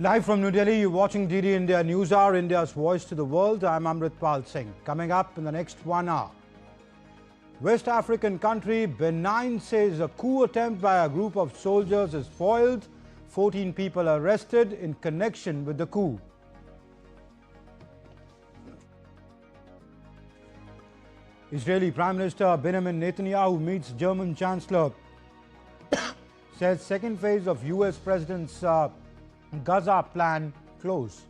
Live from New Delhi, you're watching DD India Newshour, India's voice to the world. I'm Rajnath Singh. Coming up in the next 1 hour. West African country Benin says a coup attempt by a group of soldiers is foiled. 14 people arrested in connection with the coup. Israeli Prime Minister Benjamin Netanyahu meets German Chancellor. Says second phase of US President's Gaza plan close.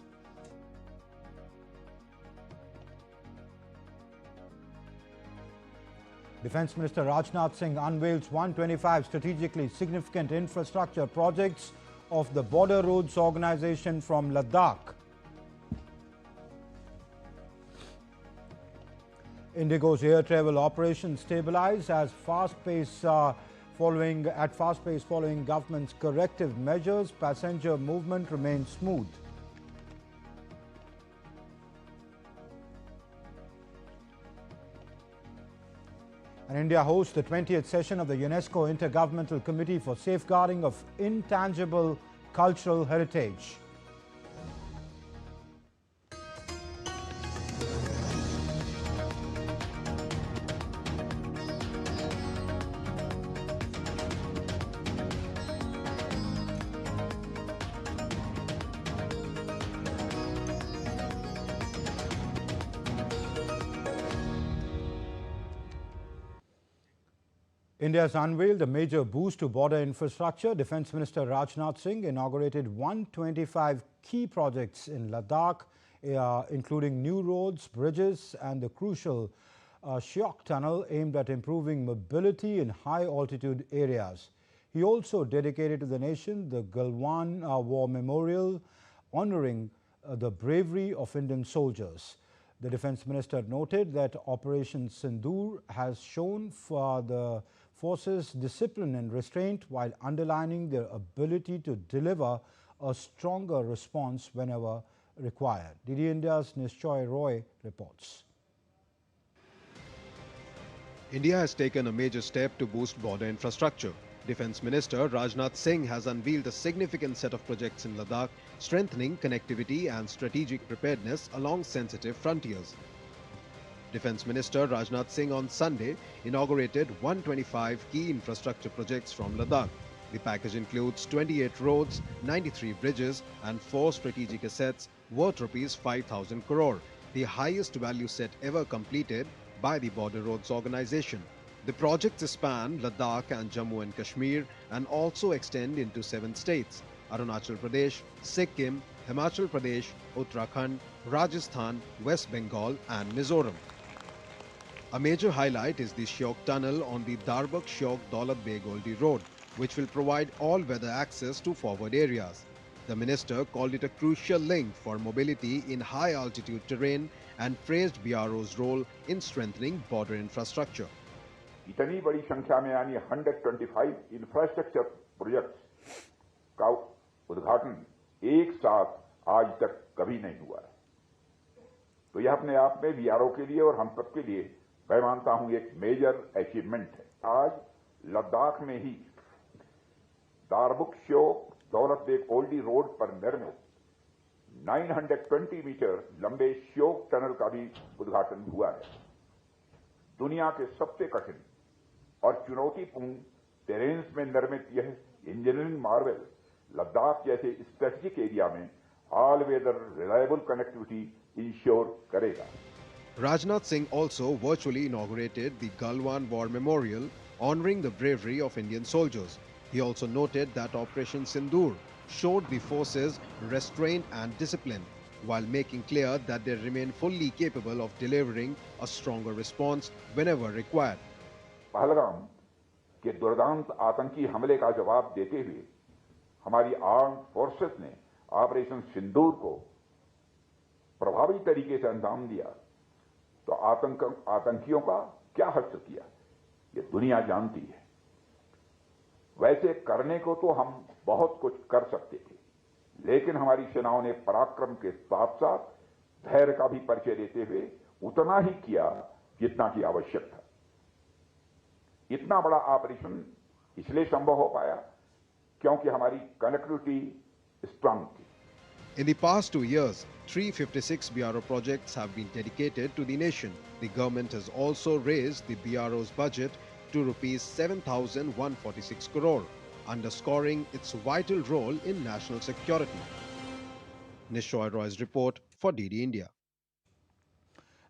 Defence Minister Rajnath Singh unveils 125 strategically significant infrastructure projects of the Border Roads Organisation from Ladakh. Indigo's air travel operations stabilize as fast pace following government's corrective measures. Passenger movement remains smooth. And India hosts the 20th session of the UNESCO Intergovernmental Committee for Safeguarding of Intangible Cultural Heritage. India has unveiled a major boost to border infrastructure. Defence Minister Rajnath Singh inaugurated 125 key projects in Ladakh, including new roads, bridges and the crucial Shyok Tunnel aimed at improving mobility in high-altitude areas. He also dedicated to the nation the Galwan War Memorial, honouring the bravery of Indian soldiers. The Defence Minister noted that Operation Sindoor has shown for the forces discipline and restraint while underlining their ability to deliver a stronger response whenever required. DD India's Nishchoy Roy reports. India has taken a major step to boost border infrastructure. Defence Minister Rajnath Singh has unveiled a significant set of projects in Ladakh, strengthening connectivity and strategic preparedness along sensitive frontiers. Defence Minister Rajnath Singh on Sunday inaugurated 125 key infrastructure projects from Ladakh. The package includes 28 roads, 93 bridges and 4 strategic assets worth Rs 5,000 crore, the highest value set ever completed by the Border Roads Organisation. The projects span Ladakh and Jammu and Kashmir and also extend into 7 states: Arunachal Pradesh, Sikkim, Himachal Pradesh, Uttarakhand, Rajasthan, West Bengal and Mizoram. A major highlight is the Shyok Tunnel on the Darbuk-Shyok-Daulat Beg-Oldi Road, which will provide all-weather access to forward areas. The minister called it a crucial link for mobility in high-altitude terrain and praised BRO's role in strengthening border infrastructure. इतनी बड़ी संख्या में यानी 125 infrastructure projects का उद्घाटन एक साथ आज तक कभी नहीं हुआ है। तो यह अपने आप में बीआरओ के लिए और हम सबके लिए मैं मानता हूं एक मेजर अचीवमेंट है। आज लद्दाख में ही दारबुक श्योक दौलत बेग ओल्डी रोड पर निर्मित 920 मीटर लंबे श्योक टनल का भी उद्घाटन हुआ है। दुनिया के सबसे कठिन और चुनौतीपूर्ण टेरेन्स में निर्मित यह इंजीनियरिंग मार्वल लद्दाख जैसे स्ट्रेटेजिक एरिया में all weather reliable connectivity ensure करेगा। Rajnath Singh also virtually inaugurated the Galwan War Memorial, honouring the bravery of Indian soldiers. He also noted that Operation Sindoor showed the forces restraint and discipline, while making clear that they remain fully capable of delivering a stronger response whenever required. Pahalgam के दुर्दांत आतंकी हमले का जवाब देते हुए हमारी armed forces ने operation सिंदूर को प्रभावी तरीके से अंजाम दिया। तो आतंकियों का क्या हश्र किया ये दुनिया जानती है। वैसे करने को तो हम बहुत कुछ कर सकते थे, लेकिन हमारी सेनाओं ने पराक्रम के साथ साथ धैर्य का भी परिचय देते हुए उतना ही किया जितना कि आवश्यक था। इतना बड़ा ऑपरेशन इसलिए संभव हो पाया क्योंकि हमारी कनेक्टिविटी स्ट्रांग थी। In the past 2 years, 356 BRO projects have been dedicated to the nation. The government has also raised the BRO's budget to rupees 7,146 crore, underscoring its vital role in national security. Nishoy Roy's report for DD India.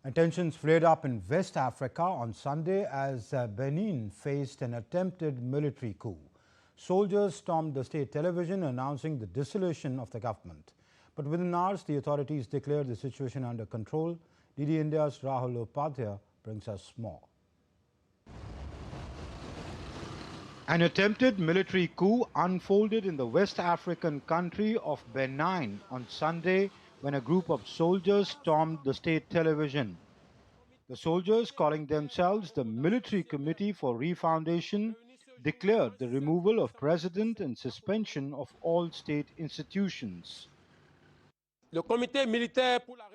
And tensions flared up in West Africa on Sunday as Benin faced an attempted military coup. Soldiers stormed the state television announcing the dissolution of the government. But within hours, the authorities declared the situation under control. DD India's Rahul Upadhyay brings us more. An attempted military coup unfolded in the West African country of Benin on Sunday when a group of soldiers stormed the state television. The soldiers, calling themselves the Military Committee for Refoundation, declared the removal of president and suspension of all state institutions. The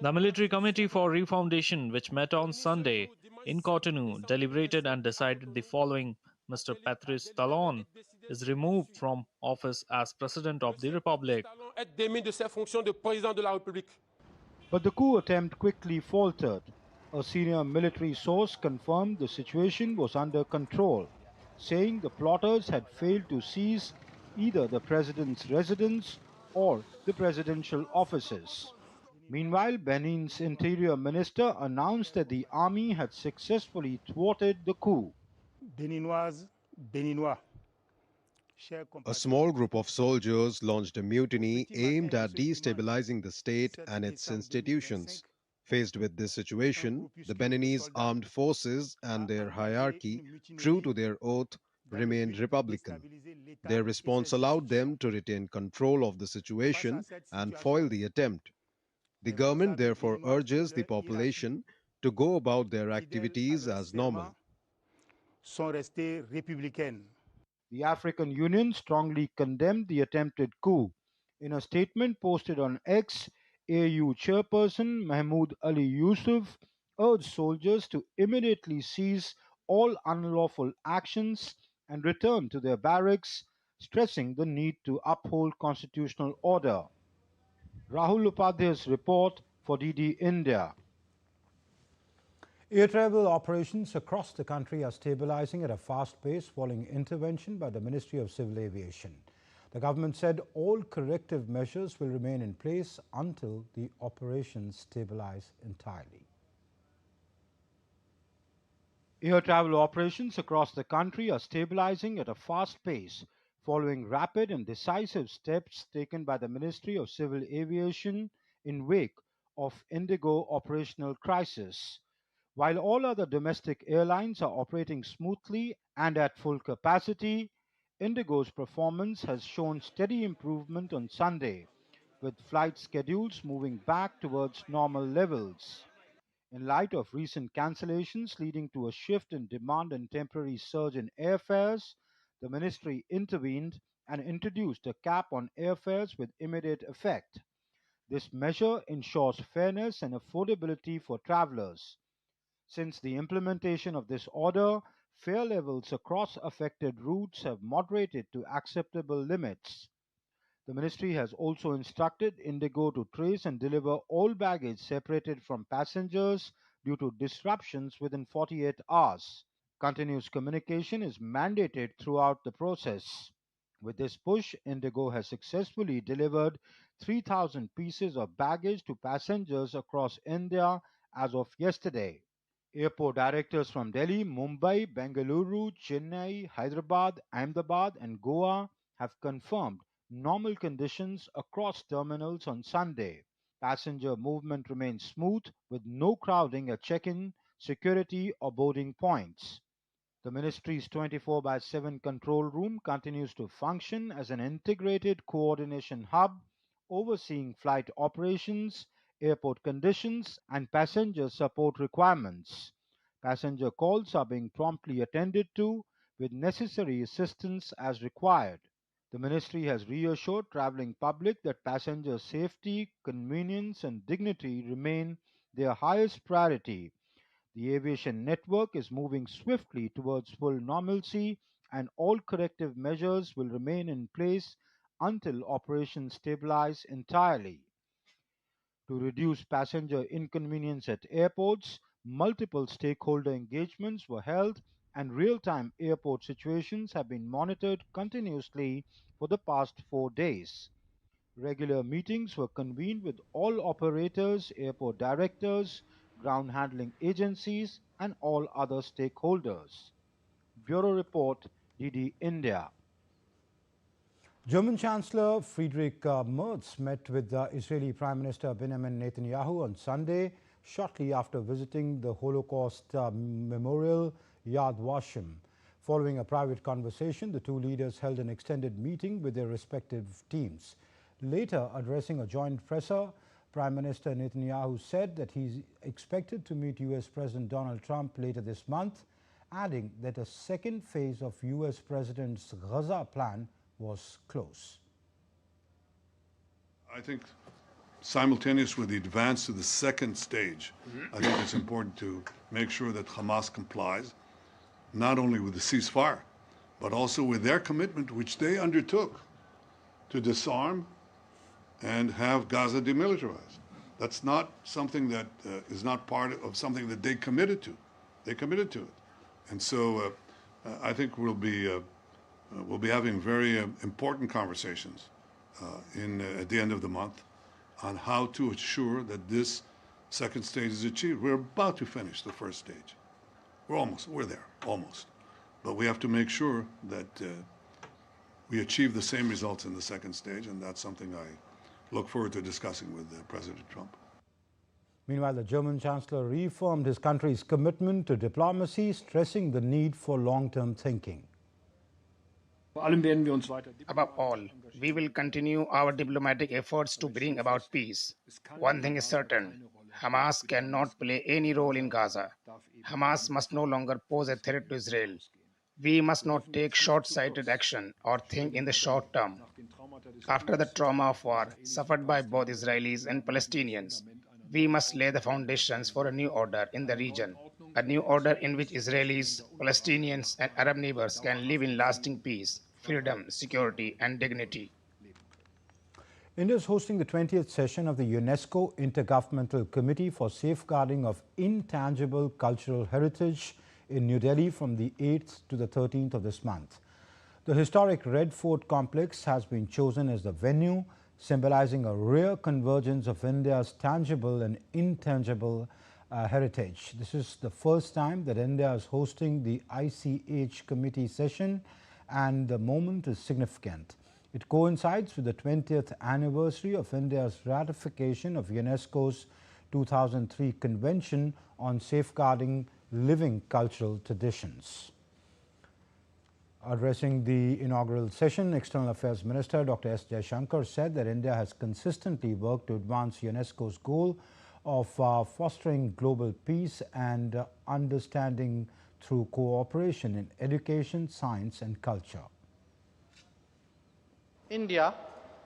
Military Committee for Refoundation, which met on Sunday in Cotonou, deliberated and decided the following: Mr. Patrice Talon is removed from office as President of the Republic. But the coup attempt quickly faltered. A senior military source confirmed the situation was under control, saying the plotters had failed to seize either the president's residence or the presidential offices. Meanwhile, Benin's interior minister announced that the army had successfully thwarted the coup. A small group of soldiers launched a mutiny aimed at destabilizing the state and its institutions. Faced with this situation, the Beninese armed forces and their hierarchy, true to their oath, remained republican. Their response allowed them to retain control of the situation and foil the attempt. The government therefore urges the population to go about their activities as normal. The African Union strongly condemned the attempted coup. In a statement posted on X, AU chairperson Mahmoud Ali Yusuf urged soldiers to immediately cease all unlawful actions and return to their barracks, stressing the need to uphold constitutional order. Rahul Upadhyay's report for DD India. Air travel operations across the country are stabilizing at a fast pace following intervention by the Ministry of Civil Aviation. The government said all corrective measures will remain in place until the operations stabilize entirely. Air travel operations across the country are stabilizing at a fast pace following rapid and decisive steps taken by the Ministry of Civil Aviation in wake of Indigo operational crisis. While all other domestic airlines are operating smoothly and at full capacity, Indigo's performance has shown steady improvement on Sunday, with flight schedules moving back towards normal levels. In light of recent cancellations leading to a shift in demand and temporary surge in airfares, the ministry intervened and introduced a cap on airfares with immediate effect. This measure ensures fairness and affordability for travelers. Since the implementation of this order, fare levels across affected routes have moderated to acceptable limits. The ministry has also instructed Indigo to trace and deliver all baggage separated from passengers due to disruptions within 48 hours. Continuous communication is mandated throughout the process. With this push, Indigo has successfully delivered 3,000 pieces of baggage to passengers across India as of yesterday. Airport directors from Delhi, Mumbai, Bengaluru, Chennai, Hyderabad, Ahmedabad, and Goa have confirmed normal conditions across terminals on Sunday. Passenger movement remains smooth with no crowding at check-in, security, or boarding points. The ministry's 24/7 control room continues to function as an integrated coordination hub overseeing flight operations, airport conditions, and passenger support requirements. Passenger calls are being promptly attended to with necessary assistance as required. The ministry has reassured traveling public that passenger safety, convenience, and dignity remain their highest priority. The aviation network is moving swiftly towards full normalcy, and all corrective measures will remain in place until operations stabilize entirely. To reduce passenger inconvenience at airports, multiple stakeholder engagements were held and real-time airport situations have been monitored continuously for the past 4 days. Regular meetings were convened with all operators, airport directors, ground handling agencies, and all other stakeholders. Bureau Report, DD India. German Chancellor Friedrich Merz met with Israeli Prime Minister Benjamin Netanyahu on Sunday, shortly after visiting the Holocaust Memorial Yad Vashem. Following a private conversation, the two leaders held an extended meeting with their respective teams. Later, addressing a joint presser, Prime Minister Netanyahu said that he's expected to meet U.S. President Donald Trump later this month, adding that a second phase of U.S. President's Gaza plan was close. I think simultaneous with the advance to the second stage, I think it's important to make sure that Hamas complies, not only with the ceasefire, but also with their commitment, which they undertook, to disarm and have Gaza demilitarized. That's not something that is not part of something that they committed to. They committed to it. And so I think we'll be having very important conversations at the end of the month on how to ensure that this second stage is achieved. We're about to finish the first stage. We're there, almost. But we have to make sure that we achieve the same results in the second stage, and that's something I look forward to discussing with President Trump. Meanwhile, the German Chancellor reaffirmed his country's commitment to diplomacy, stressing the need for long-term thinking. Above all, we will continue our diplomatic efforts to bring about peace. One thing is certain, Hamas cannot play any role in Gaza. Hamas must no longer pose a threat to Israel. We must not take short-sighted action or think in the short term. After the trauma of war suffered by both Israelis and Palestinians, we must lay the foundations for a new order in the region, a new order in which Israelis, Palestinians, and Arab neighbors can live in lasting peace, freedom, security, and dignity. India is hosting the 20th session of the UNESCO Intergovernmental Committee for Safeguarding of Intangible Cultural Heritage in New Delhi from the 8th to the 13th of this month. The historic Red Fort complex has been chosen as the venue, symbolizing a rare convergence of India's tangible and intangible heritage. This is the first time that India is hosting the ICH committee session, and the moment is significant. It coincides with the 20th anniversary of India's ratification of UNESCO's 2003 Convention on Safeguarding Living Cultural Traditions. Addressing the inaugural session, External Affairs Minister Dr. S. Jaishankar said that India has consistently worked to advance UNESCO's goal of fostering global peace and understanding through cooperation in education, science and culture. India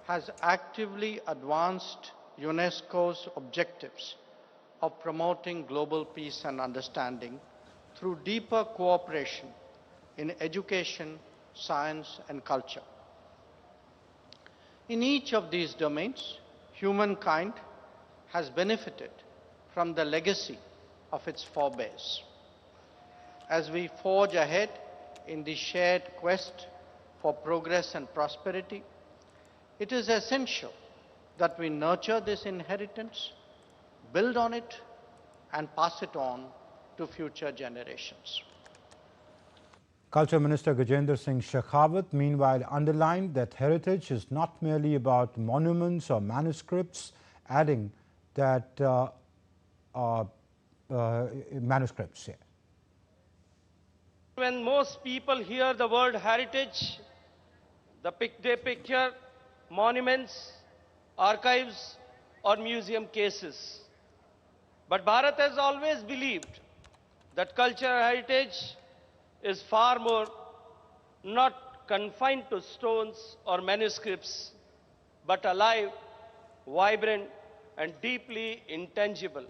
has actively advanced UNESCO's objectives of promoting global peace and understanding through deeper cooperation in education, science and culture. In each of these domains, humankind has benefited from the legacy of its forebears. As we forge ahead in the shared quest for progress and prosperity, it is essential that we nurture this inheritance, build on it, and pass it on to future generations. Culture Minister Gajendra Singh Shekhawat, meanwhile, underlined that heritage is not merely about monuments or manuscripts, adding that manuscripts. Yeah. When most people hear the word heritage, they picture monuments, archives, or museum cases. But Bharat has always believed that cultural heritage is far more, not confined to stones or manuscripts, but alive, vibrant, and deeply intangible.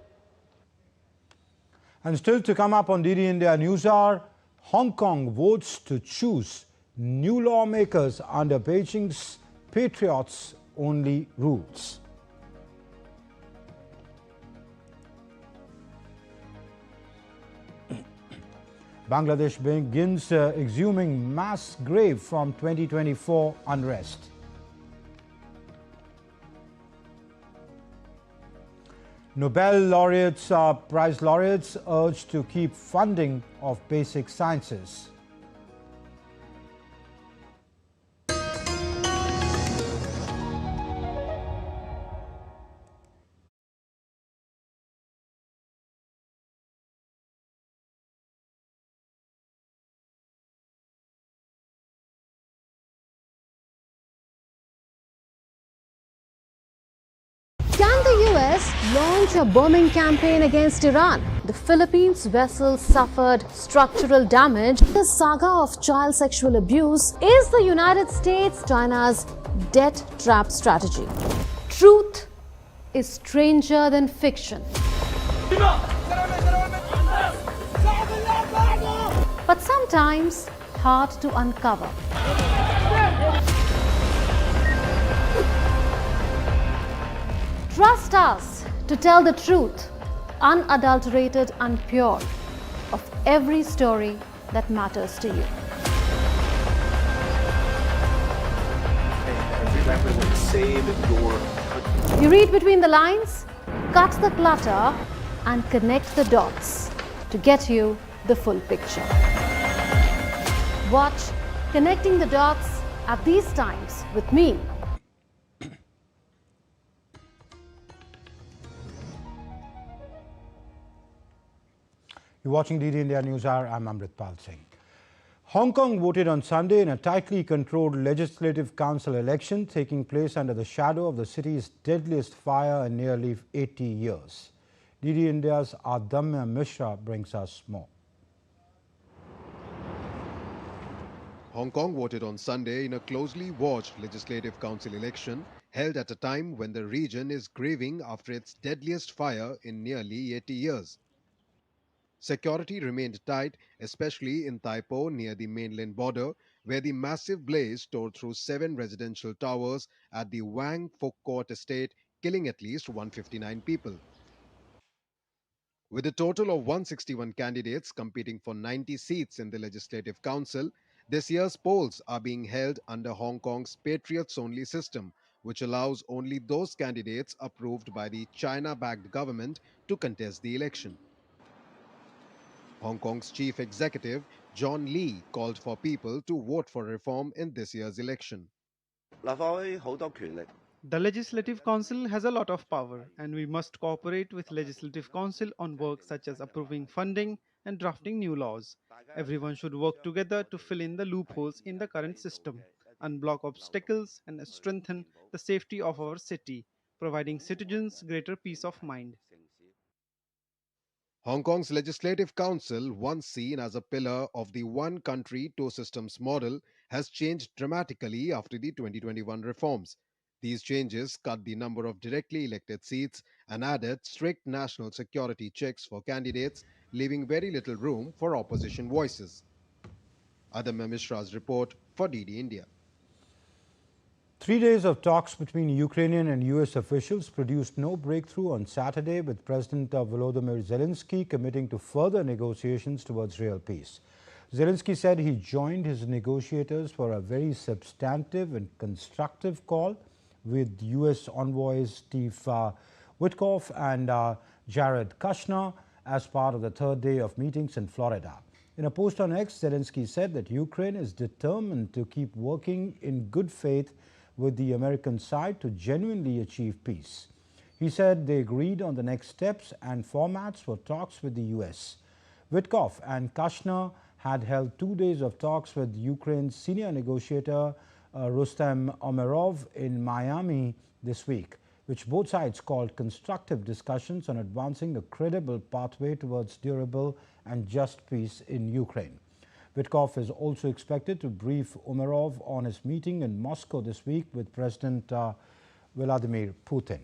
And still to come up on DD India Newshour, Hong Kong votes to choose new lawmakers under Beijing's patriots-only rules. Bangladesh begins exhuming mass grave from 2024 unrest. Nobel laureates, prize laureates urged to keep funding of basic sciences. Can the US launch a bombing campaign against Iran? The Philippines vessel suffered structural damage. The saga of child sexual abuse is the United States China's debt trap strategy. Truth is stranger than fiction. But sometimes hard to uncover. Trust us to tell the truth, unadulterated and pure, of every story that matters to you. You read between the lines, cut the clutter, and connect the dots to get you the full picture. Watch Connecting the Dots at these times with me. You're watching DD India Newshour. I'm Amritpal Singh. Hong Kong voted on Sunday in a tightly controlled Legislative Council election taking place under the shadow of the city's deadliest fire in nearly 80 years. DD India's Adamya Mishra brings us more. Hong Kong voted on Sunday in a closely watched Legislative Council election held at a time when the region is grieving after its deadliest fire in nearly 80 years. Security remained tight, especially in Tai Po near the mainland border, where the massive blaze tore through 7 residential towers at the Wang Fuk Court estate, killing at least 159 people. With a total of 161 candidates competing for 90 seats in the Legislative Council, this year's polls are being held under Hong Kong's Patriots-only system, which allows only those candidates approved by the China-backed government to contest the election. Hong Kong's chief executive, John Lee, called for people to vote for reform in this year's election. The Legislative Council has a lot of power, and we must cooperate with Legislative Council on work such as approving funding and drafting new laws. Everyone should work together to fill in the loopholes in the current system, unblock obstacles, and strengthen the safety of our city, providing citizens greater peace of mind. Hong Kong's Legislative Council, once seen as a pillar of the one country, two systems model, has changed dramatically after the 2021 reforms. These changes cut the number of directly elected seats and added strict national security checks for candidates, leaving very little room for opposition voices. Adamya Mishra's report for DD India. 3 days of talks between Ukrainian and US officials produced no breakthrough on Saturday, with President Volodymyr Zelensky committing to further negotiations towards real peace. Zelensky said he joined his negotiators for a very substantive and constructive call with US envoys Steve Witkoff and Jared Kushner as part of the third day of meetings in Florida. In a post on X, Zelensky said that Ukraine is determined to keep working in good faith with the American side to genuinely achieve peace. He said they agreed on the next steps and formats for talks with the US. Witkoff and Kushner had held 2 days of talks with Ukraine's senior negotiator Rustem Umerov in Miami this week, which both sides called constructive discussions on advancing a credible pathway towards durable and just peace in Ukraine. Witkoff is also expected to brief Umerov on his meeting in Moscow this week with President Vladimir Putin.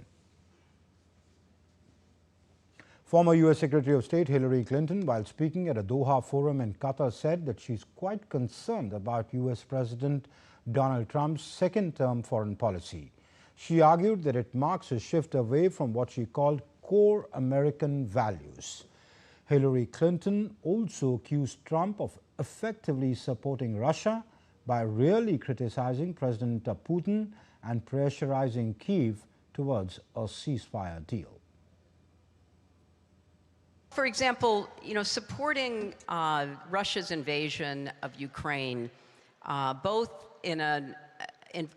Former US Secretary of State Hillary Clinton, while speaking at a Doha forum in Qatar, said that she's quite concerned about US President Donald Trump's second-term foreign policy. She argued that it marks a shift away from what she called core American values. Hillary Clinton also accused Trump of effectively supporting Russia by really criticizing President Putin and pressurizing Kyiv towards a ceasefire deal. For example, supporting Russia's invasion of Ukraine, both in an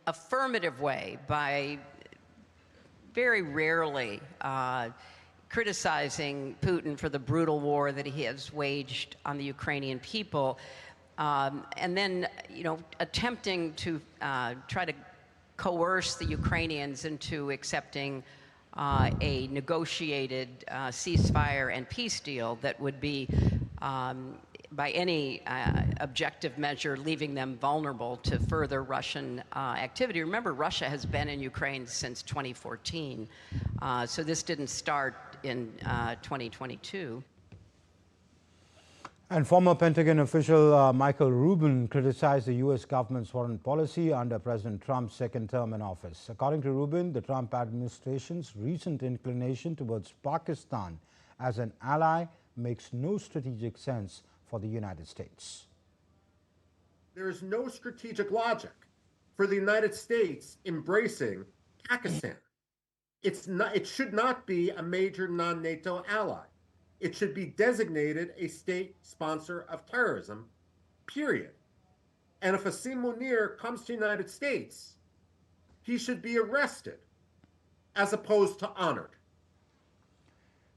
affirmative way by very rarely criticizing Putin for the brutal war that he has waged on the Ukrainian people, and then, attempting to try to coerce the Ukrainians into accepting a negotiated ceasefire and peace deal that would be, by any objective measure, leaving them vulnerable to further Russian activity. Remember, Russia has been in Ukraine since 2014, so this didn't start in 2022. And former Pentagon official Michael Rubin criticized the U.S. government's foreign policy under President Trump's second term in office. According to Rubin, the Trump administration's recent inclination towards Pakistan as an ally makes no strategic sense for the United States. There is no strategic logic for the United States embracing Pakistan. It should not be a major non-NATO ally. It should be designated a state sponsor of terrorism, period. And if Asim Munir comes to the United States, he should be arrested as opposed to honored.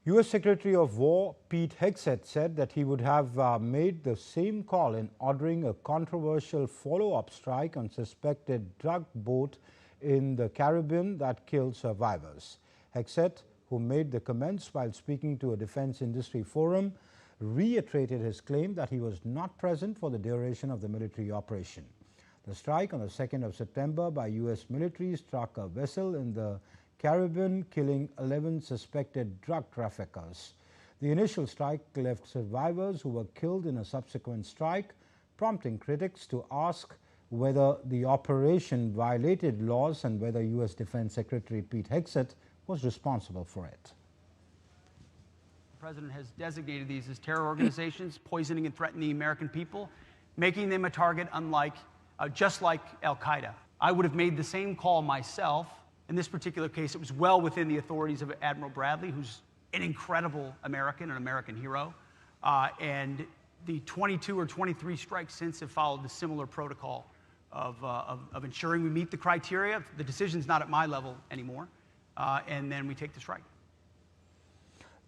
U.S. Secretary of War Pete Hegseth said that he would have made the same call in ordering a controversial follow-up strike on suspected drug boat in the Caribbean that killed survivors. Hegseth, who made the comments while speaking to a defense industry forum, reiterated his claim that he was not present for the duration of the military operation. The strike on the 2nd of September by U.S. military struck a vessel in the Caribbean, killing 11 suspected drug traffickers. The initial strike left survivors who were killed in a subsequent strike, prompting critics to ask whether the operation violated laws and whether U.S. Defense Secretary Pete Hegseth was responsible for it. The President has designated these as terror organizations, poisoning and threatening the American people, making them a target just like Al-Qaeda. I would have made the same call myself. In this particular case, it was well within the authorities of Admiral Bradley, who's an incredible American, an American hero. And the 22 or 23 strikes since have followed the similar protocol of ensuring we meet the criteria. The decision's not at my level anymore. And then we take the strike.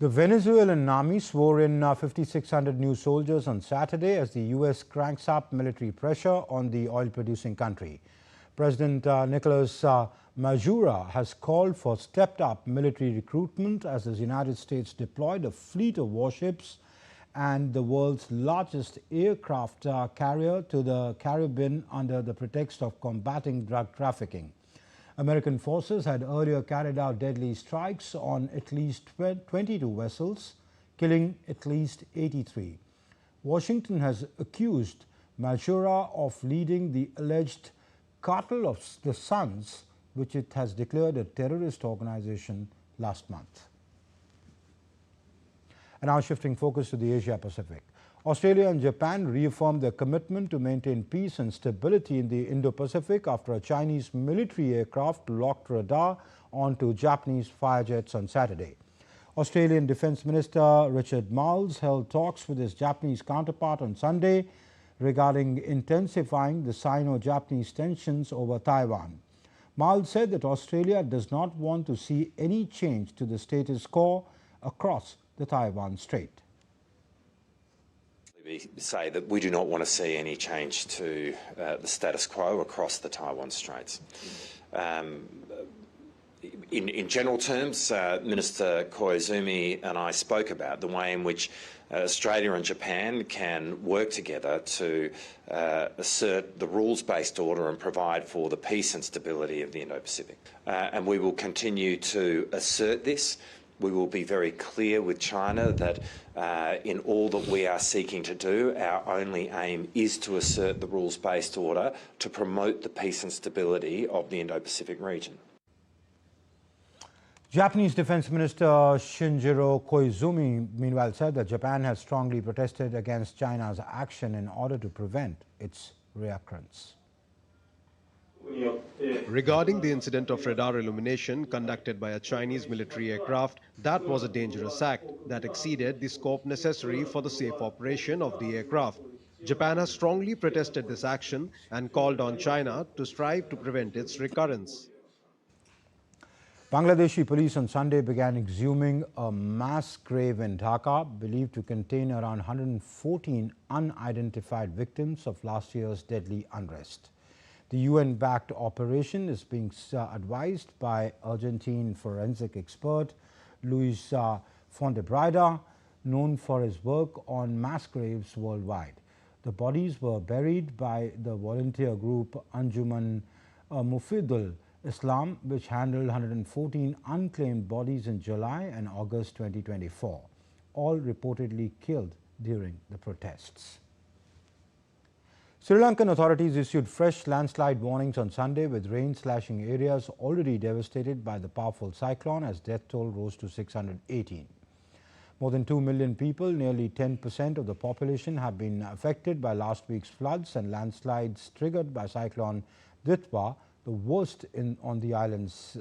The Venezuelan army swore in 5,600 new soldiers on Saturday as the U.S. cranks up military pressure on the oil-producing country. President Nicolas Maduro has called for stepped-up military recruitment as the United States deployed a fleet of warships and the world's largest aircraft carrier to the Caribbean under the pretext of combating drug trafficking. American forces had earlier carried out deadly strikes on at least 22 vessels, killing at least 83. Washington has accused Maduro of leading the alleged Cartel of the Suns, which it has declared a terrorist organization last month. And now shifting focus to the Asia Pacific. Australia and Japan reaffirmed their commitment to maintain peace and stability in the Indo-Pacific after a Chinese military aircraft locked radar onto Japanese fire jets on Saturday. Australian Defence Minister Richard Marles held talks with his Japanese counterpart on Sunday regarding intensifying the Sino-Japanese tensions over Taiwan. Marles said that Australia does not want to see any change to the status quo across the Taiwan Strait. We say that we do not want to see any change to the status quo across the Taiwan Straits. In general terms, Minister Koizumi and I spoke about the way in which Australia and Japan can work together to assert the rules-based order and provide for the peace and stability of the Indo-Pacific. And we will continue to assert this. We will be very clear with China that in all that we are seeking to do, our only aim is to assert the rules-based order to promote the peace and stability of the Indo-Pacific region. Japanese Defense Minister Shinjiro Koizumi, meanwhile, said that Japan has strongly protested against China's action in order to prevent its reoccurrence. Regarding the incident of radar illumination conducted by a Chinese military aircraft, that was a dangerous act that exceeded the scope necessary for the safe operation of the aircraft. Japan has strongly protested this action and called on China to strive to prevent its recurrence. Bangladeshi police on Sunday began exhuming a mass grave in Dhaka, believed to contain around 114 unidentified victims of last year's deadly unrest. The UN-backed operation is being advised by Argentine forensic expert Luis Fontebreda, known for his work on mass graves worldwide. The bodies were buried by the volunteer group Anjuman Mufidul Islam, which handled 114 unclaimed bodies in July and August 2024, all reportedly killed during the protests. Sri Lankan authorities issued fresh landslide warnings on Sunday, with rain slashing areas already devastated by the powerful cyclone as death toll rose to 618. More than 2 million people, nearly 10% of the population, have been affected by last week's floods and landslides triggered by Cyclone Ditwa, the worst on the island's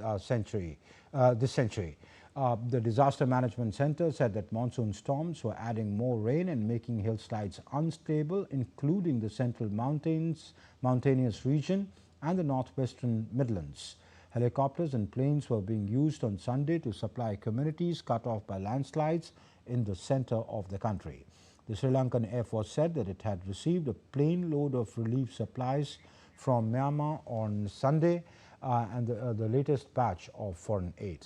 this century. The Disaster Management Center said that monsoon storms were adding more rain and making hillsides unstable, including the central mountainous region and the northwestern Midlands. Helicopters and planes were being used on Sunday to supply communities cut off by landslides in the center of the country. The Sri Lankan Air Force said that it had received a plane load of relief supplies from Myanmar on Sunday and the latest batch of foreign aid.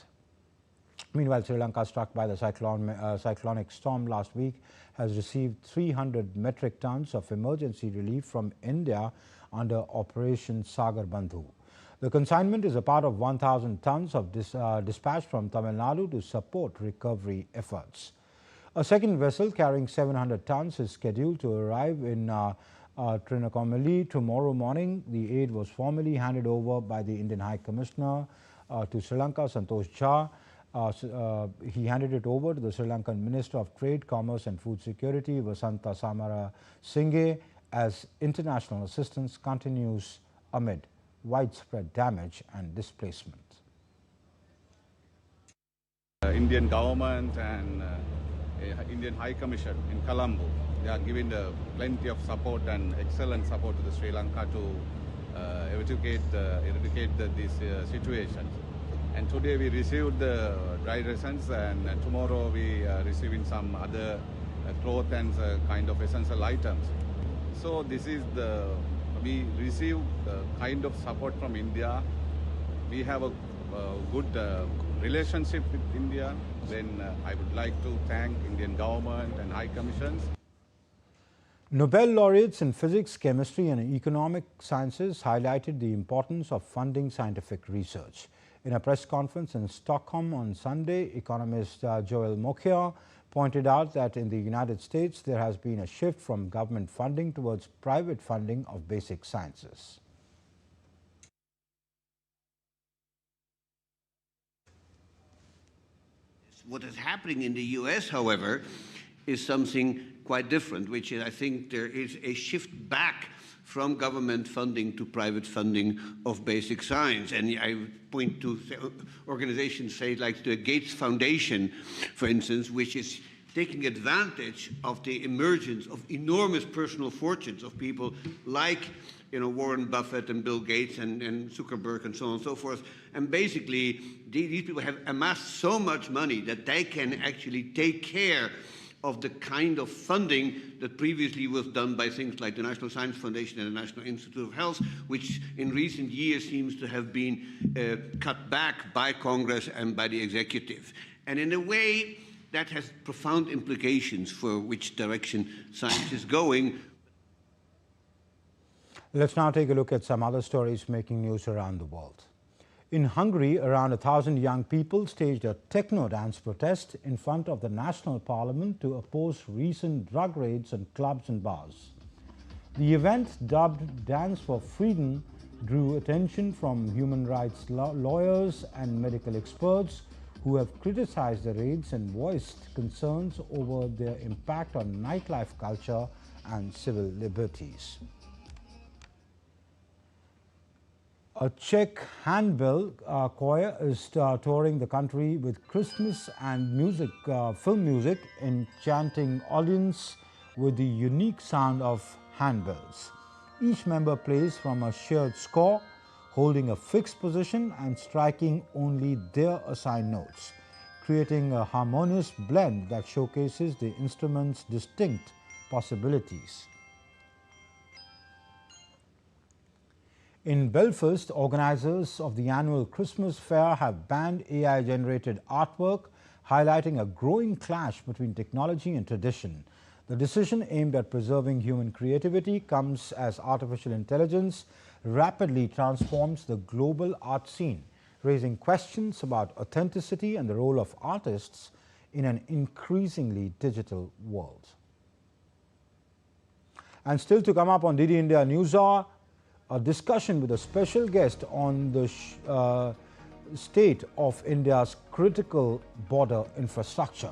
Meanwhile, Sri Lanka, struck by the cyclonic storm last week, has received 300 metric tons of emergency relief from India under Operation Sagar Bandhu. The consignment is a part of 1,000 tons of dispatch from Tamil Nadu to support recovery efforts. A second vessel carrying 700 tons is scheduled to arrive in Trincomalee tomorrow morning. The aid was formally handed over by the Indian High Commissioner to Sri Lanka, Santosh Jha. He handed it over to the Sri Lankan Minister of Trade, Commerce and Food Security, Vasanta Samara Singhe, as international assistance continues amid widespread damage and displacement. Indian government and Indian High Commission in Colombo, they are giving plenty of support and excellent support to the Sri Lanka to eradicate this situation. And today we received the dry rations, and tomorrow we are receiving some other cloth and kind of essential items. So this is we receive the kind of support from India. We have a good relationship with India. Then I would like to thank Indian government and High Commissions. Nobel laureates in physics, chemistry and economic sciences highlighted the importance of funding scientific research. In a press conference in Stockholm on Sunday, economist Joel Mokyar pointed out that in the United States there has been a shift from government funding towards private funding of basic sciences. What is happening in the US, however, is something quite different, which is, I think there is a shift back from government funding to private funding of basic science. And I point to organizations, say, like the Gates Foundation, for instance, which is taking advantage of the emergence of enormous personal fortunes of people like Warren Buffett and Bill Gates and Zuckerberg and so on and so forth. And basically, these people have amassed so much money that they can actually take care of the kind of funding that previously was done by things like the National Science Foundation and the National Institute of Health, which in recent years seems to have been cut back by Congress and by the executive. And in a way, that has profound implications for which direction science is going. Let's now take a look at some other stories making news around the world. In Hungary, around 1,000 young people staged a techno dance protest in front of the National Parliament to oppose recent drug raids on clubs and bars. The event, dubbed Dance for Freedom, drew attention from human rights lawyers and medical experts who have criticized the raids and voiced concerns over their impact on nightlife culture and civil liberties. A Czech handbell choir is touring the country with Christmas and film music, enchanting audience with the unique sound of handbells. Each member plays from a shared score, holding a fixed position and striking only their assigned notes, creating a harmonious blend that showcases the instrument's distinct possibilities. In Belfast, organizers of the annual Christmas fair have banned AI-generated artwork, highlighting a growing clash between technology and tradition. The decision, aimed at preserving human creativity, comes as artificial intelligence rapidly transforms the global art scene, raising questions about authenticity and the role of artists in an increasingly digital world. And still to come up on DD India Newshour, a discussion with a special guest on the state of India's critical border infrastructure.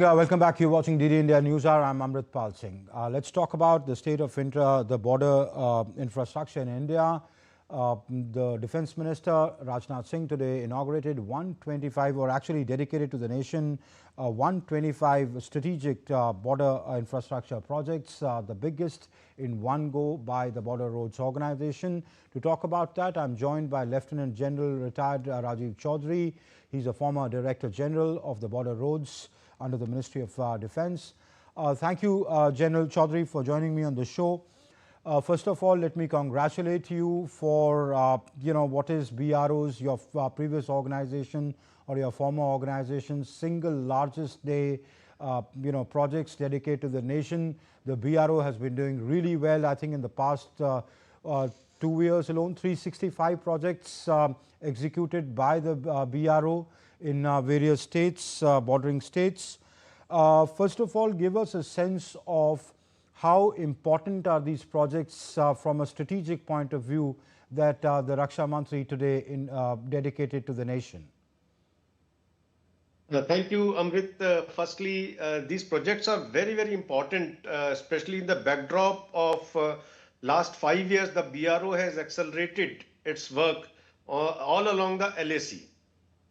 Welcome back. You're watching DD India Newshour. I'm Amritpal Singh. Let's talk about the state of the border infrastructure in India. The Defence Minister Rajnath Singh today inaugurated 125, or actually dedicated to the nation, 125 strategic border infrastructure projects, the biggest in one go by the Border Roads Organization. To talk about that, I'm joined by Lieutenant General retired Rajiv Chaudhary. He's a former Director General of the Border Roads under the Ministry of Defence. Thank you, General Chaudhary, for joining me on the show. First of all, let me congratulate you for, what is BRO's, your previous organization or your former organization's single largest day, projects dedicated to the nation. The BRO has been doing really well. I think in the past 2 years alone, 365 projects executed by the BRO in various states, bordering states. First of all, give us a sense of how important are these projects from a strategic point of view that the Raksha Mantri today dedicated to the nation? Thank you, Amrit. Firstly, these projects are very, very important, especially in the backdrop of last 5 years. The BRO has accelerated its work all along the LAC.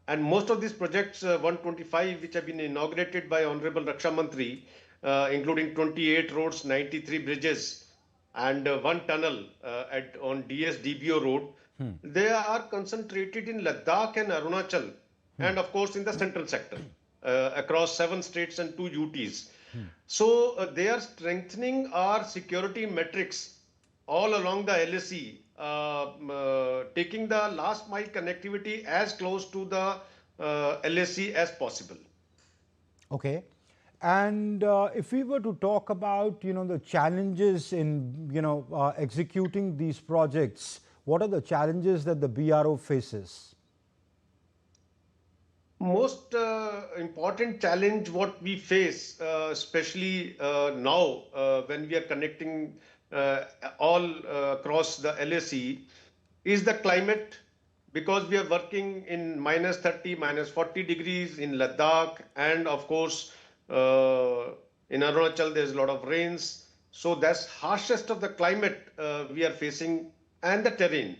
And most of these projects, 125, which have been inaugurated by Honorable Raksha Mantri, including 28 roads, 93 bridges, and one tunnel on DS-DBO road, they are concentrated in Ladakh and Arunachal, and of course in the central sector, across 7 states and 2 UTs. So they are strengthening our security metrics all along the LAC, taking the last mile connectivity as close to the LAC as possible. Okay. And if we were to talk about, the challenges in, executing these projects, what are the challenges that the BRO faces? Most important challenge what we face, especially now when we are connecting all across the LAC, is the climate, because we are working in -30, -40 degrees in Ladakh, and of course in Arunachal there's a lot of rains. So that's harshest of the climate we are facing, and the terrain.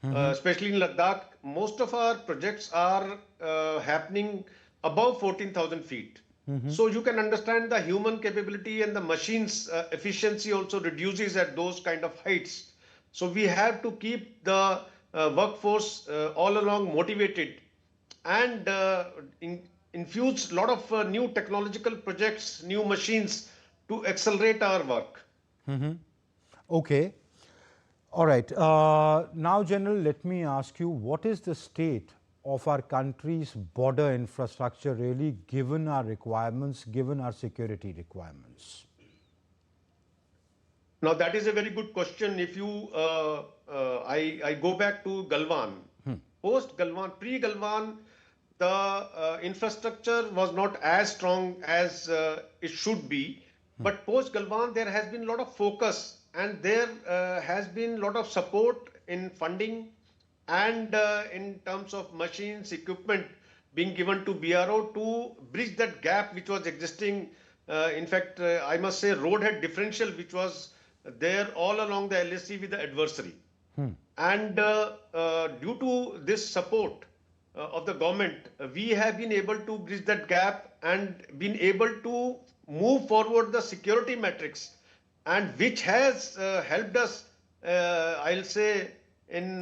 Especially in Ladakh, most of our projects are happening above 14,000 feet. So you can understand the human capability and the machine's efficiency also reduces at those kind of heights. So we have to keep the workforce all along motivated and infuse a lot of new technological projects, new machines to accelerate our work. Okay. All right. Now, General, let me ask you, what is the state of our country's border infrastructure really, given our requirements, given our security requirements? Now, that is a very good question. If you, I go back to Galwan. Post-Galwan, pre-Galwan, the infrastructure was not as strong as it should be. But post-Galwan, there has been a lot of focus and there has been a lot of support in funding and in terms of machines, equipment being given to BRO to bridge that gap which was existing. In fact, I must say road-head differential which was there all along the LAC with the adversary. And due to this support of the government, we have been able to bridge that gap and been able to move forward the security metrics, and which has helped us, I'll say, in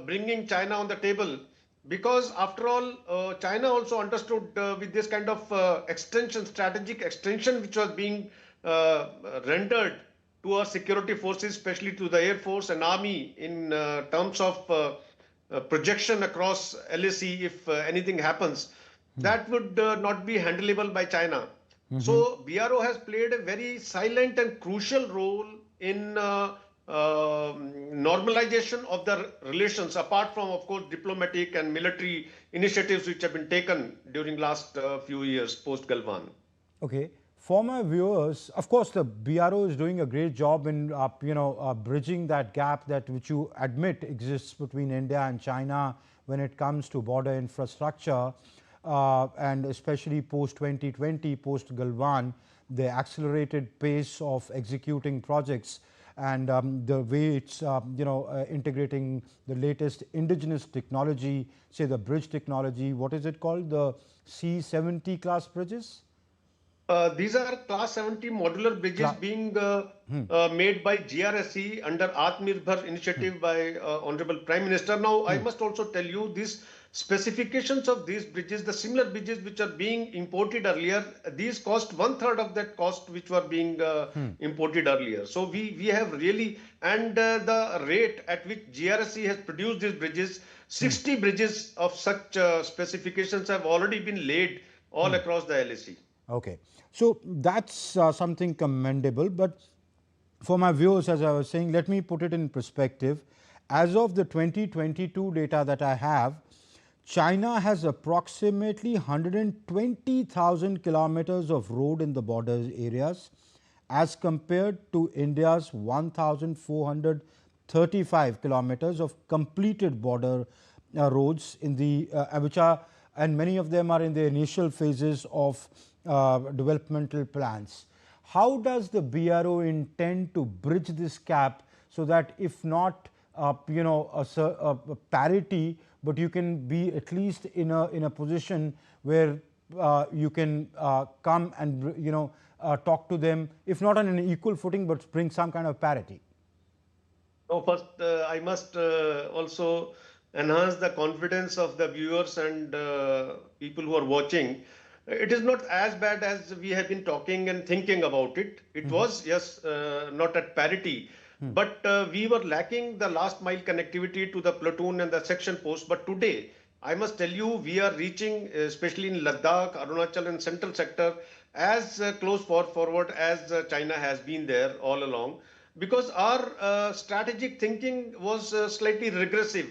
bringing China on the table. Because after all, China also understood with this kind of extension, strategic extension, which was being rendered to our security forces, especially to the Air Force and Army, in terms of projection across LAC if anything happens, that would not be handleable by China. So BRO has played a very silent and crucial role in normalization of the relations, apart from, of course, diplomatic and military initiatives which have been taken during last few years post-Galwan. Okay. For my viewers, of course, the BRO is doing a great job in, bridging that gap that which you admit exists between India and China when it comes to border infrastructure, and especially post-2020, post-Galwan, the accelerated pace of executing projects and the way it's, integrating the latest indigenous technology, say the bridge technology. What is it called? The C-70 class bridges? These are class 70 modular bridges being made by GRSE under Atmanirbhar initiative by Honorable Prime Minister. Now, I must also tell you these specifications of these bridges, the similar bridges which are being imported earlier, these cost 1/3 of that cost which were being imported earlier. So we have really, and the rate at which GRSE has produced these bridges, 60 bridges of such specifications have already been laid all across the LAC. Okay. So that's something commendable. But for my viewers, as I was saying, let me put it in perspective. As of the 2022 data that I have, China has approximately 120,000 kilometers of road in the border areas as compared to India's 1,435 kilometers of completed border roads in the which are, and many of them are in the initial phases of developmental plans. How does the BRO intend to bridge this gap so that if not a parity, but you can be at least in a position where you can come and talk to them, if not on an equal footing, but bring some kind of parity? So first, I must also enhance the confidence of the viewers and people who are watching. It is not as bad as we have been talking and thinking about it. It was, yes, not at parity, but we were lacking the last mile connectivity to the platoon and the section post. But today, I must tell you, we are reaching, especially in Ladakh, Arunachal and central sector, as close forward as China has been there all along. Because our strategic thinking was slightly regressive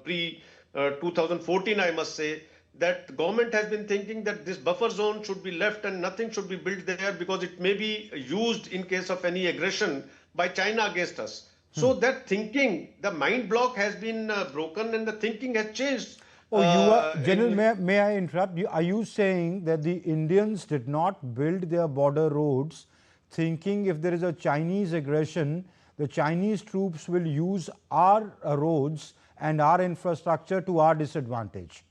pre-2014, I must say, that government has been thinking that this buffer zone should be left and nothing should be built there because it may be used in case of any aggression by China against us. So that thinking, the mind block has been broken and the thinking has changed. Oh, you are, General, may I interrupt you? Are you saying that the Indians did not build their border roads thinking if there is a Chinese aggression, the Chinese troops will use our roads and our infrastructure to our disadvantage?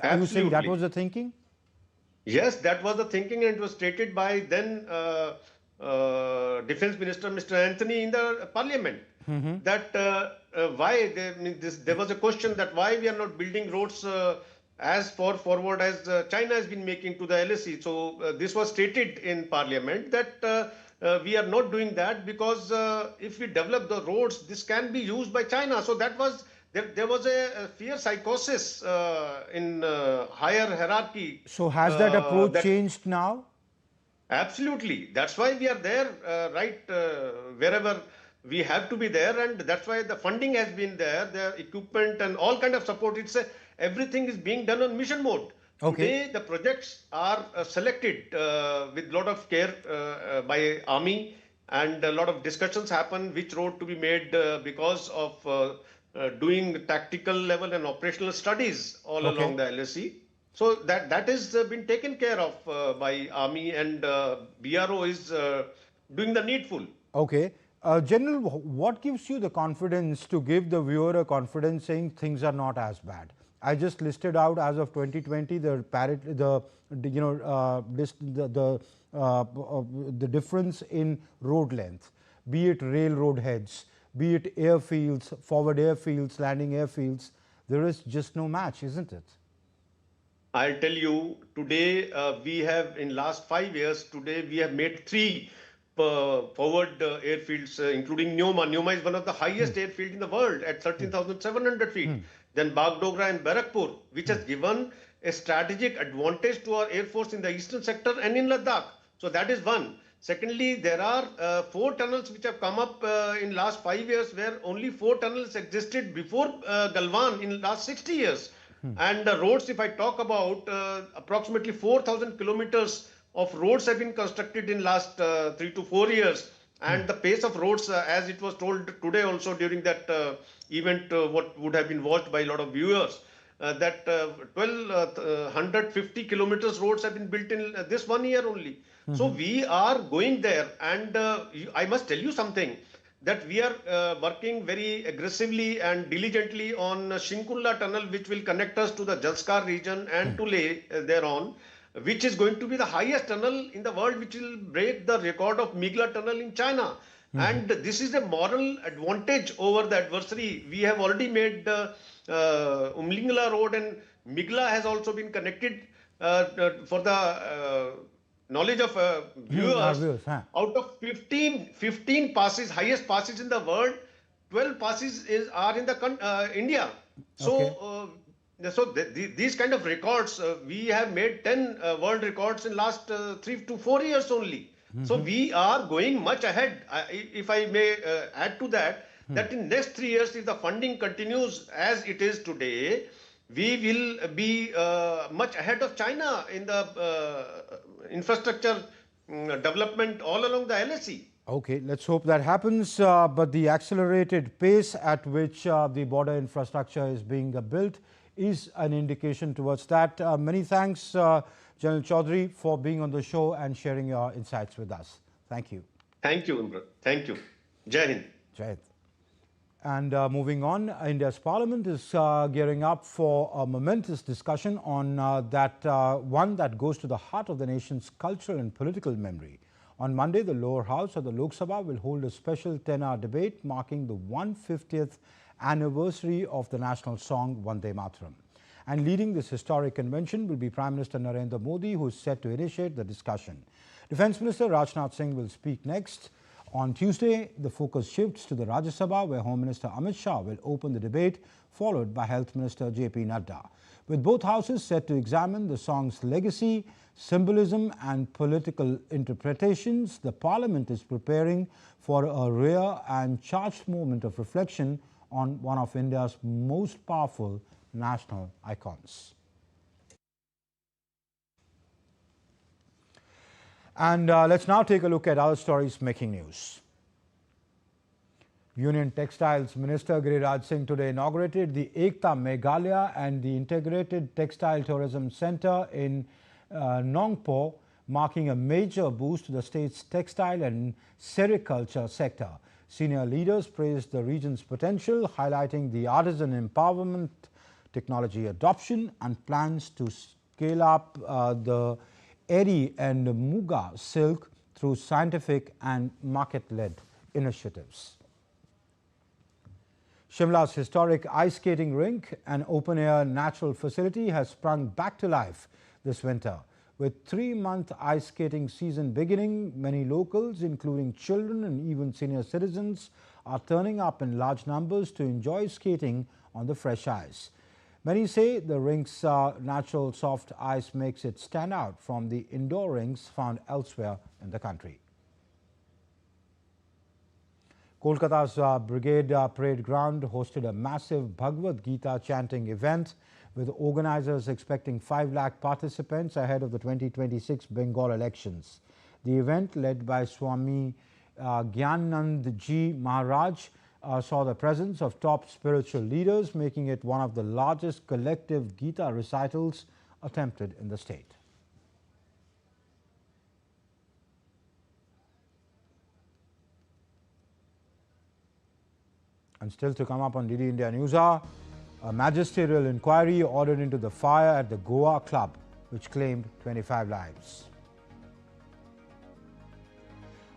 Are you saying that was the thinking? Yes, that was the thinking, and it was stated by then Defense Minister Mr. Anthony in the Parliament. That why there was a question that why we are not building roads as far forward as China has been making to the LAC. So this was stated in Parliament that we are not doing that because if we develop the roads, this can be used by China. So that was there was a fear psychosis in higher hierarchy. So has that approach changed now? Absolutely. That's why we are there, wherever we have to be there, and that's why the funding has been there, the equipment and all kind of support. Everything is being done on mission mode. Today, the projects are selected with lot of care by Army, and a lot of discussions happen which road to be made because of doing tactical level and operational studies all along the LAC. So that is been taken care of by Army, and BRO is doing the needful. Okay. General, what gives you the confidence to give the viewer a confidence saying things are not as bad? I just listed out as of 2020 the difference in road length, be it railroad heads, be it airfields, forward airfields, landing airfields. There is just no match, isn't it? I'll tell you, today we have, in last 5 years, today we have made 3 forward airfields, including Neoma. Neoma is one of the highest airfield in the world at 13,700 feet. Then Bagdogra and Barakpur, which has given a strategic advantage to our Air Force in the eastern sector and in Ladakh. So that is one. Secondly, there are 4 tunnels which have come up in last 5 years, where only 4 tunnels existed before Galwan in last 60 years. And the roads, if I talk about, approximately 4,000 kilometers of roads have been constructed in last 3 to 4 years. And the pace of roads, as it was told today also during that event, what would have been watched by a lot of viewers, that 1,250 kilometers roads have been built in this 1 year only. So we are going there, and I must tell you something, that we are working very aggressively and diligently on Shinkulla tunnel, which will connect us to the Jalskar region and to Leh thereon, which is going to be the highest tunnel in the world, which will break the record of Migla tunnel in China. And this is a moral advantage over the adversary. We have already made Umlingla road, and Migla has also been connected for the knowledge of viewers. Out of 15 passes, highest passes in the world, 12 passes are in the India. So these kind of records, we have made 10 world records in last 3 to 4 years only. So we are going much ahead. If I may add to that, that in next 3 years, if the funding continues as it is today, we will be much ahead of China in the infrastructure development all along the LAC. Okay, let's hope that happens. But the accelerated pace at which the border infrastructure is being built is an indication towards that. Many thanks, General Chaudhary, for being on the show and sharing your insights with us. Thank you. Thank you, Imran. Thank you. Jai Hind. Jai Hind. And moving on, India's Parliament is gearing up for a momentous discussion on one that goes to the heart of the nation's cultural and political memory. On Monday, the lower house of the Lok Sabha will hold a special 10-hour debate marking the 150th anniversary of the national song Vande Mataram. And leading this historic convention will be Prime Minister Narendra Modi, who is set to initiate the discussion. Defence Minister Rajnath Singh will speak next. On Tuesday, the focus shifts to the Rajya Sabha, where Home Minister Amit Shah will open the debate, followed by Health Minister JP Nadda. With both houses set to examine the song's legacy, symbolism and political interpretations, the Parliament is preparing for a rare and charged moment of reflection on one of India's most powerful national icons. And let's now take a look at other stories making news. Union Textiles Minister Giriraj Singh today inaugurated the Ekta Meghalaya and the Integrated Textile Tourism Centre in Nongpo, marking a major boost to the state's textile and sericulture sector. Senior leaders praised the region's potential, highlighting the artisan empowerment, technology adoption and plans to scale up the Eri and Muga silk through scientific and market-led initiatives. Shimla's historic ice skating rink, an open-air natural facility, has sprung back to life this winter. With 3-month ice skating season beginning, many locals, including children and even senior citizens, are turning up in large numbers to enjoy skating on the fresh ice. Many say the rink's natural soft ice makes it stand out from the indoor rinks found elsewhere in the country. Kolkata's Brigade Parade Ground hosted a massive Bhagavad Gita chanting event, with organizers expecting 5 lakh participants ahead of the 2026 Bengal elections. The event, led by Swami Gyananand Ji Maharaj, saw the presence of top spiritual leaders, making it one of the largest collective Gita recitals attempted in the state. And still to come up on DD India Newshour, a magisterial inquiry ordered into the fire at the Goa club, which claimed 25 lives.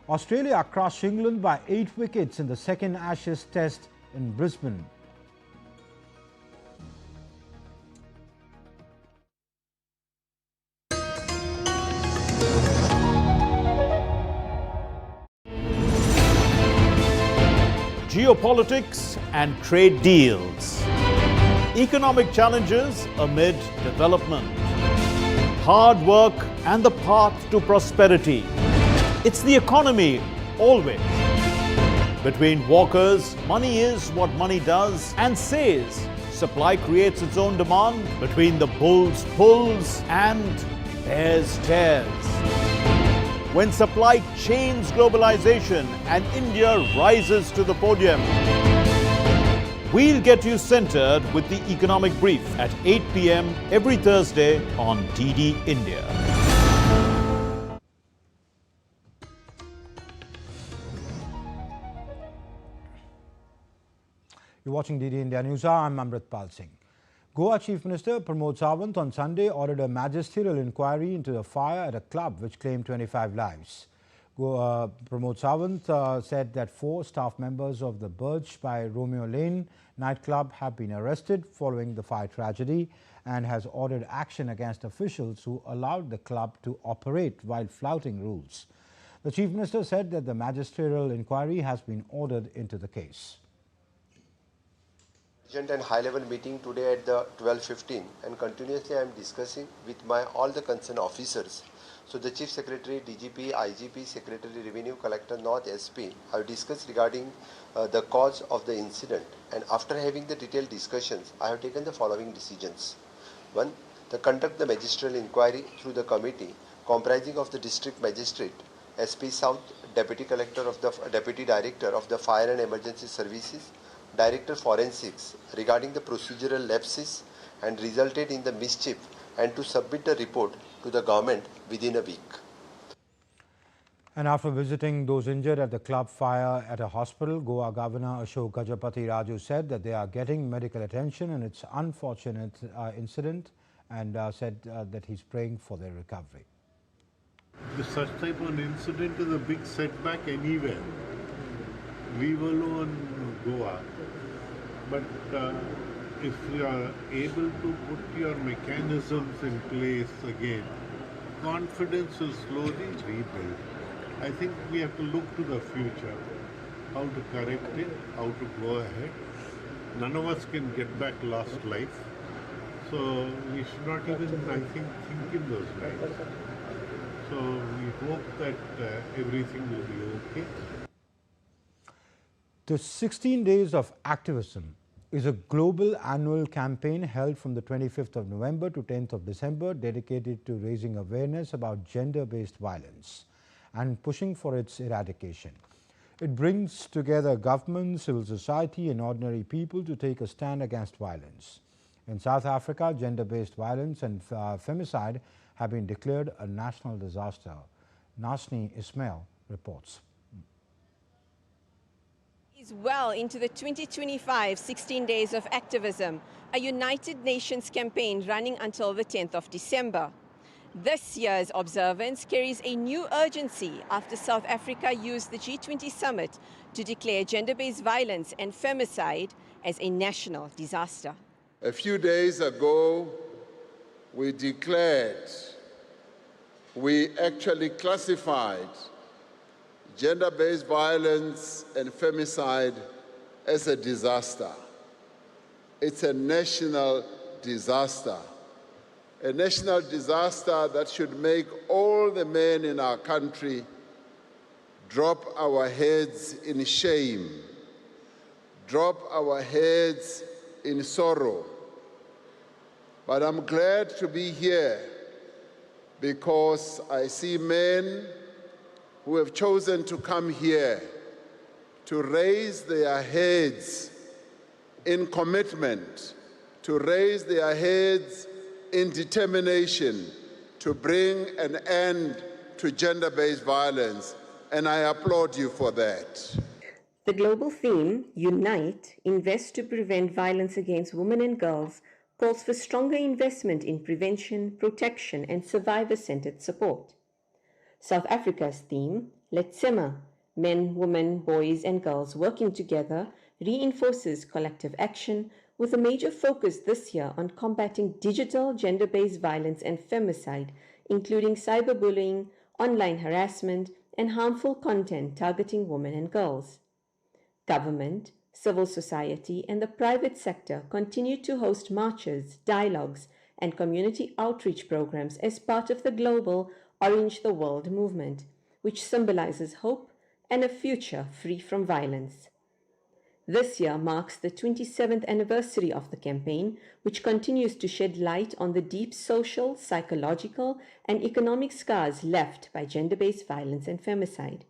Australia crushed England by 8 wickets in the second Ashes Test in Brisbane. Geopolitics and trade deals. Economic challenges amid development. Hard work and the path to prosperity. It's the economy, always. Between walkers, money is what money does and says. Supply creates its own demand. Between the bulls pulls and bears tears. When supply chains globalization and India rises to the podium. We'll get you centered with the Economic Brief at 8 p.m. every Thursday on DD India. You're watching DD India Newshour. I'm Amritpal Singh. Goa Chief Minister Pramod Sawant on Sunday ordered a magisterial inquiry into the fire at a club which claimed 25 lives. Pramod Sawant said that 4 staff members of the Birch by Romeo Lane nightclub have been arrested following the fire tragedy and has ordered action against officials who allowed the club to operate while flouting rules. The Chief Minister said that the magisterial inquiry has been ordered into the case. And high-level meeting today at the 12:15, and continuously I am discussing with all the concerned officers. So the Chief Secretary, DGP, IGP, Secretary, Revenue, Collector, North, SP have discussed regarding the cause of the incident, and after having the detailed discussions, I have taken the following decisions. 1. To conduct the magisterial inquiry through the committee comprising of the District Magistrate, SP South, Deputy Collector of the Deputy Director of the Fire and Emergency Services, Director Forensics regarding the procedural lapses and resulted in the mischief, and to submit the report to the government within a week. And after visiting those injured at the club fire at a hospital, Goa Governor Ashok Gajapati Raju said that they are getting medical attention and it's unfortunate incident, and said that he's praying for their recovery. Such type of incident is a big setback anywhere, leave alone Goa. But if you are able to put your mechanisms in place again, confidence will slowly rebuild. I think we have to look to the future, how to correct it, how to go ahead. None of us can get back lost life, so we should not even, I think in those lines. So we hope that everything will be okay. The 16 Days of Activism is a global annual campaign held from the 25th of November to 10th of December dedicated to raising awareness about gender-based violence and pushing for its eradication. It brings together government, civil society and ordinary people to take a stand against violence. In South Africa, gender-based violence and femicide have been declared a national disaster. Nasni Ismail reports. Is well into the 2025 16 Days of Activism, a United Nations campaign running until the 10th of December. This year's observance carries a new urgency after South Africa used the G20 summit to declare gender-based violence and femicide as a national disaster. A few days ago, we actually classified gender-based violence and femicide as a disaster. It's a national disaster. A national disaster that should make all the men in our country drop our heads in shame, drop our heads in sorrow. But I'm glad to be here because I see men who have chosen to come here to raise their heads in commitment, to raise their heads in determination to bring an end to gender-based violence, and I applaud you for that. The global theme, Unite, Invest to Prevent Violence Against Women and Girls, calls for stronger investment in prevention, protection, and survivor-centered support. South Africa's theme, Letsema, Men, Women, Boys, and Girls Working Together, reinforces collective action with a major focus this year on combating digital gender-based violence and femicide, including cyberbullying, online harassment, and harmful content targeting women and girls. Government, civil society, and the private sector continue to host marches, dialogues, and community outreach programs as part of the global Orange the World movement, which symbolizes hope and a future free from violence. This year marks the 27th anniversary of the campaign, which continues to shed light on the deep social, psychological, and economic scars left by gender-based violence and femicide.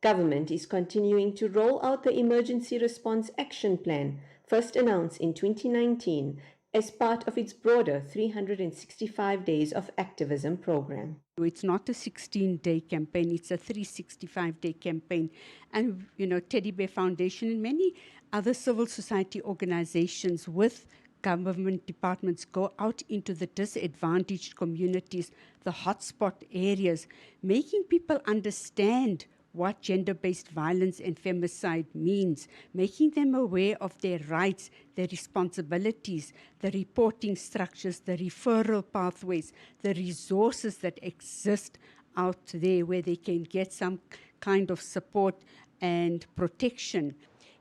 Government is continuing to roll out the Emergency Response Action Plan, first announced in 2019, as part of its broader 365 Days of Activism program. It's not a 16-day campaign, it's a 365-day campaign. And, Teddy Bear Foundation and many other civil society organizations with government departments go out into the disadvantaged communities, the hotspot areas, making people understand what gender-based violence and femicide means, making them aware of their rights, their responsibilities, the reporting structures, the referral pathways, the resources that exist out there where they can get some kind of support and protection.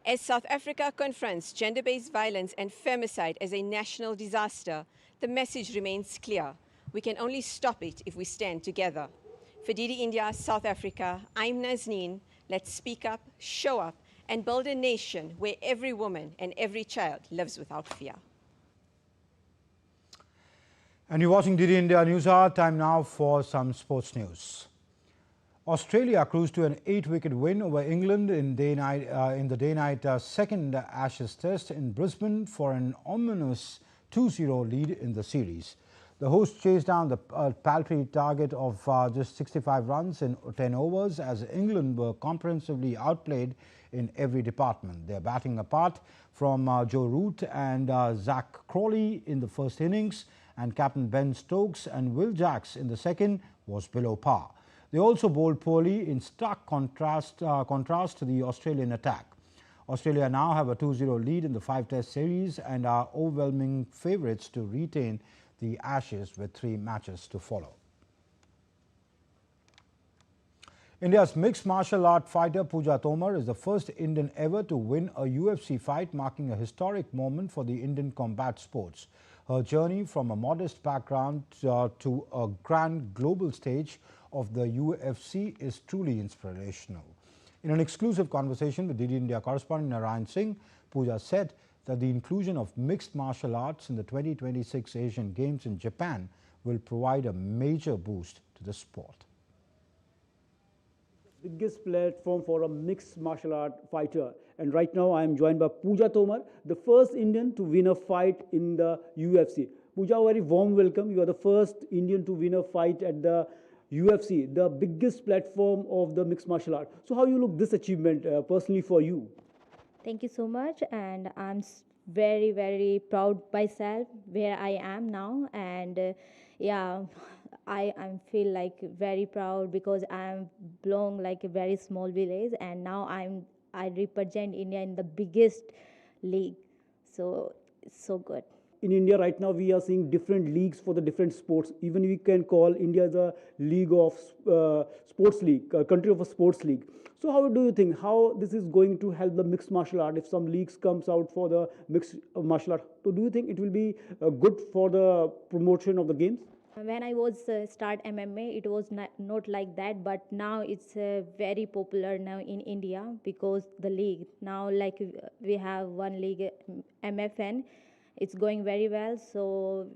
As South Africa confronts gender-based violence and femicide as a national disaster, the message remains clear. We can only stop it if we stand together. For DD India, South Africa, I'm Nazneen. Let's speak up, show up, and build a nation where every woman and every child lives without fear. And you're watching DD India Newshour. Time now for some sports news. Australia cruised to an 8-wicket win over England in the day-night second Ashes Test in Brisbane for an ominous 2-0 lead in the series. The hosts chased down the paltry target of just 65 runs in 10 overs as England were comprehensively outplayed in every department. Their batting apart from Joe Root and Zach Crawley in the first innings and captain Ben Stokes and Will Jacks in the second was below par. They also bowled poorly in stark contrast to the Australian attack. Australia now have a 2-0 lead in the 5-test series and are overwhelming favourites to retain the Ashes with 3 matches to follow. India's mixed martial art fighter Pooja Tomar is the first Indian ever to win a UFC fight, marking a historic moment for the Indian combat sports. Her journey from a modest background to a grand global stage of the UFC is truly inspirational. In an exclusive conversation with DD India correspondent Narayan Singh, Pooja said that the inclusion of mixed martial arts in the 2026 Asian Games in Japan will provide a major boost to the sport. Biggest platform for a mixed martial art fighter, and right now I am joined by Pooja Tomar, the first Indian to win a fight in the UFC. Pooja, a very warm welcome. You are the first Indian to win a fight at the UFC, the biggest platform of the mixed martial art. So how you look this achievement personally for you? Thank you so much, and I'm very, very proud myself where I am now, and yeah, I feel like very proud because I belong like a very small village, and now I represent India in the biggest league. So it's so good. In India right now, we are seeing different leagues for the different sports. Even we can call India the league of sports league, country of a sports league. So how do you think how this is going to help the mixed martial art if some leagues comes out for the mixed martial art? So do you think it will be good for the promotion of the games? When I was start MMA, it was not like that, but now it's very popular now in India because the league now like we have one league MFN. It's going very well. So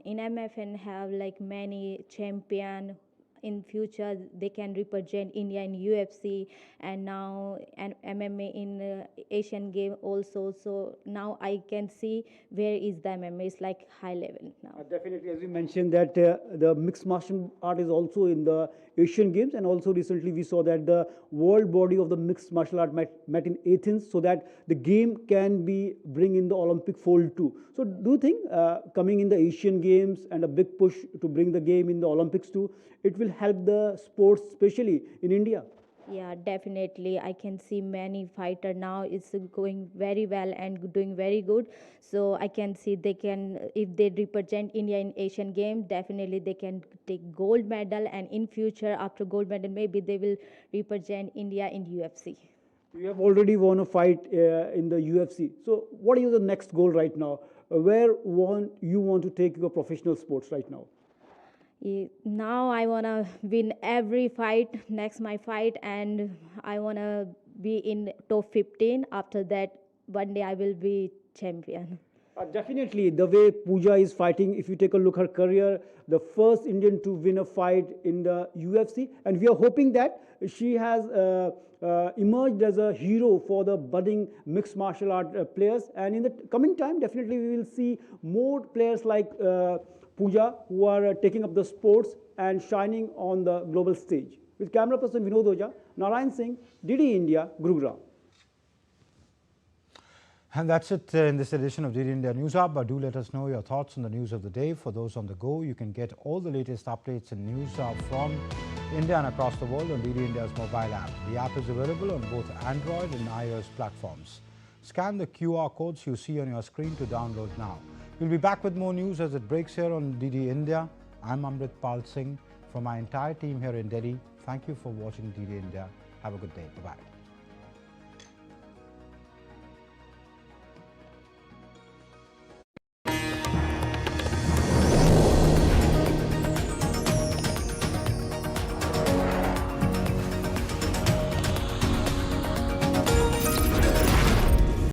in MFN have like many champion. In future they can represent India in UFC and now and MMA in Asian game also. So now I can see where is the MMA is like high level now. Definitely, as you mentioned that the mixed martial art is also in the Asian Games, and also recently we saw that the world body of the mixed martial art met in Athens, so that the game can be bring in the Olympic fold too. So do you think coming in the Asian Games and a big push to bring the game in the Olympics too, it will help the sports, especially in India? Yeah, definitely. I can see many fighter now is going very well and doing very good. So I can see they can, if they represent India in Asian Games, definitely they can take gold medal, and in future after gold medal maybe they will represent India in UFC. You have already won a fight in the UFC. So what is the next goal right now? Where you want to take your professional sports right now? Now I want to win every fight, next my fight, and I want to be in top 15. After that, one day I will be champion. Definitely, the way Pooja is fighting, if you take a look at her career, the first Indian to win a fight in the UFC, and we are hoping that she has emerged as a hero for the budding mixed martial art players, and in the coming time, definitely we will see more players like Pooja, who are taking up the sports and shining on the global stage. With camera person Vinod Oja, Narayan Singh, DD India, Gurugram. And that's it in this edition of DD India News Hub. But do let us know your thoughts on the news of the day. For those on the go, you can get all the latest updates and news from India and across the world on DD India's mobile app. The app is available on both Android and iOS platforms. Scan the QR codes you see on your screen to download now. We'll be back with more news as it breaks here on DD India. I'm Amrit Pal Singh. From my entire team here in Delhi, thank you for watching DD India. Have a good day. Bye-bye.